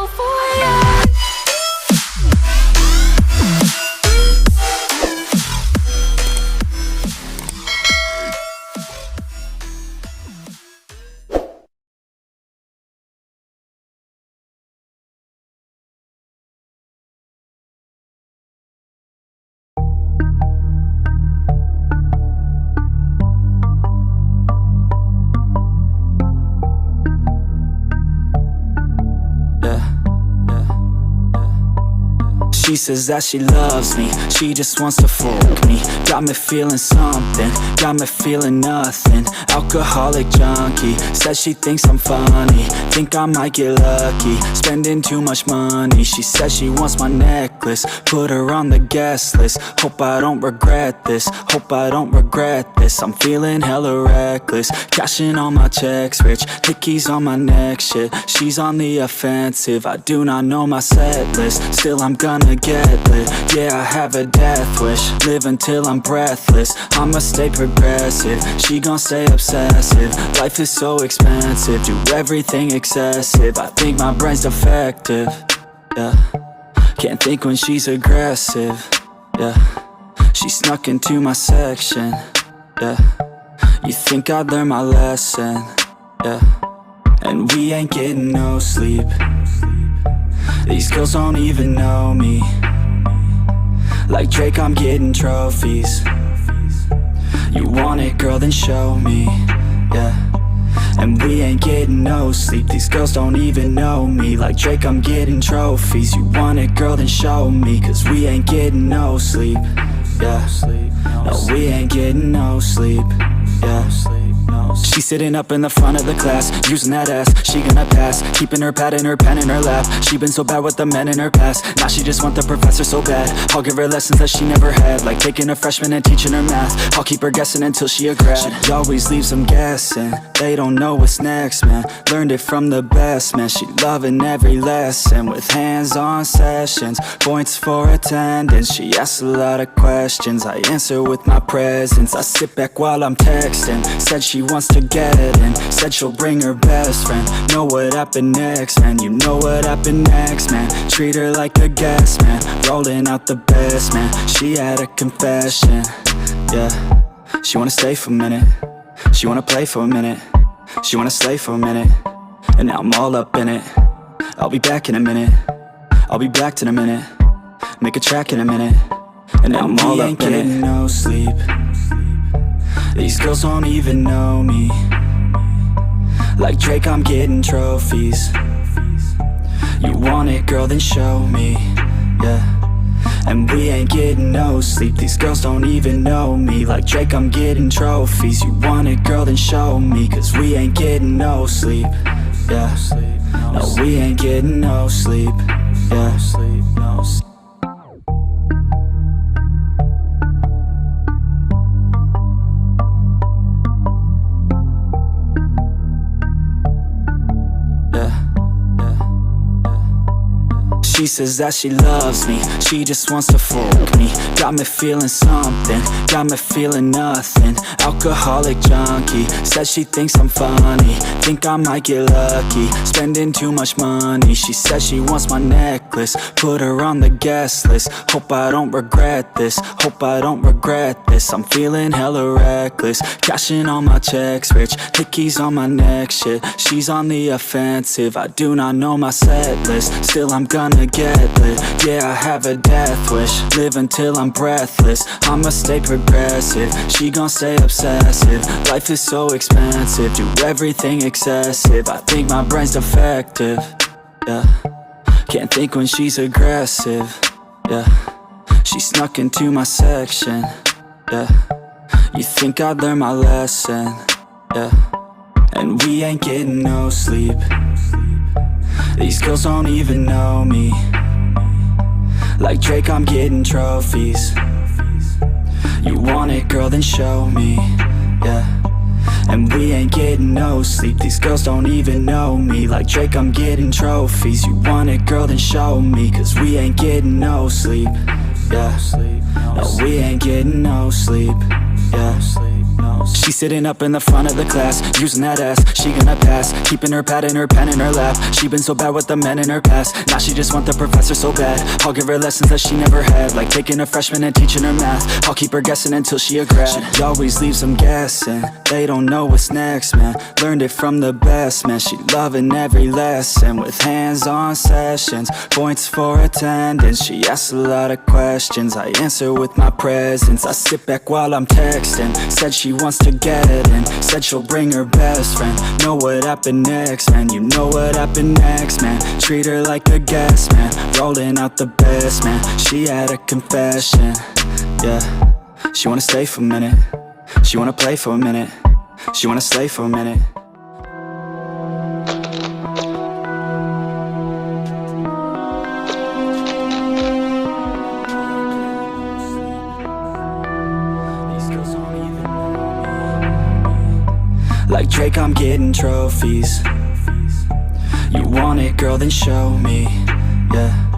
all for you. She says that she loves me, she just wants to fuck me. Got me feeling something, got me feeling nothing. Alcoholic junkie, says she thinks I'm funny. Think I might get lucky, spending too much money. She says she wants my necklace, put her on the guest list. Hope I don't regret this, hope I don't regret this. I'm feeling hella reckless, cashing all my checks rich. Hickeys on my neck, shit, she's on the offensive. I do not know my set list, still I'm gonna get lit. Yeah, I have a death wish, live until I'm breathless. I'ma stay progressive, she gon' stay obsessive. Life is so expensive, do everything excessive. I think my brain's defective, yeah. Can't think when she's aggressive, yeah. She snuck into my section, yeah. You think I'd learn my lesson, yeah. And we ain't getting no sleep. These girls don't even know me. Like Drake, I'm getting trophies. You want it, girl, then show me, yeah. And we ain't getting no sleep. These girls don't even know me. Like Drake, I'm getting trophies. You want it, girl, then show me. Cause we ain't getting no sleep, yeah. No, we ain't getting no sleep, yeah. She's sitting up in the front of the class, using that ass, she gonna pass. Keeping her pad and her pen in her lap. She been so bad with the men in her past. Now she just want the professor so bad. I'll give her lessons that she never had, like taking a freshman and teaching her math. I'll keep her guessing until she a grad. She always leaves them guessing, they don't know what's next, man. Learned it from the best, man. She loving every lesson, with hands-on sessions, points for attendance. She asks a lot of questions, I answer with my presence. I sit back while I'm texting, said she wants to get in, said she'll bring her best friend. Know what happened next, man, you know what happened next, man. Treat her like a guest, man, rolling out the best, man. She had a confession, yeah. She wanna stay for a minute, she wanna play for a minute, she wanna slay for a minute, and now I'm all up in it. I'll be back in a minute, I'll be back in a minute, make a track in a minute, and now I'm all up in it. No sleep, these girls don't even know me. Like Drake, I'm getting trophies. You want it, girl, then show me, yeah. And we ain't getting no sleep. These girls don't even know me. Like Drake, I'm getting trophies. You want it, girl, then show me. Cause we ain't getting no sleep, yeah. No, we ain't getting no sleep, yeah. She says that she loves me, she just wants to fuck me. Got me feeling something, got me feeling nothing. Alcoholic junkie, says she thinks I'm funny. Think I might get lucky, spending too much money. She says she wants my necklace, put her on the guest list. Hope I don't regret this, hope I don't regret this. I'm feeling hella reckless, cashing all my checks rich. Hickeys on my neck, shit, she's on the offensive. I do not know my set list, still I'm gonna get lit. Yeah, I have a death wish, live until I'm breathless. I'ma stay progressive, she gon' stay obsessive. Life is so expensive, do everything excessive. I think my brain's defective, yeah. Can't think when she's aggressive, yeah. She snuck into my section, yeah. You think I'd learn my lesson, yeah. And we ain't getting no sleep. These girls don't even know me. Like Drake, I'm getting trophies. You want it, girl, then show me, yeah. And we ain't getting no sleep. These girls don't even know me. Like Drake, I'm getting trophies. You want it, girl, then show me. Cause we ain't getting no sleep, yeah. No, we ain't getting no sleep, yeah. knows. She's sitting up in the front of the class, using that ass, she gonna pass. Keeping her pad and her pen in her lap. She been so bad with the men in her past. Now she just want the professor so bad. I'll give her lessons that she never had, like taking a freshman and teaching her math. I'll keep her guessing until she a grad. She always leaves them guessing, they don't know what's next, man. Learned it from the best, man. She loving every lesson, with hands-on sessions, points for attendance. She asks a lot of questions, I answer with my presence. I sit back while I'm texting, said she wants to get in, said she'll bring her best friend. Know what happened next, man, you know what happened next, man. Treat her like a guest, man, rolling out the best, man. She had a confession, yeah. She wanna stay for a minute, she wanna play for a minute, she wanna slay for a minute. Like Drake, I'm getting trophies. You want it, girl, then show me, yeah.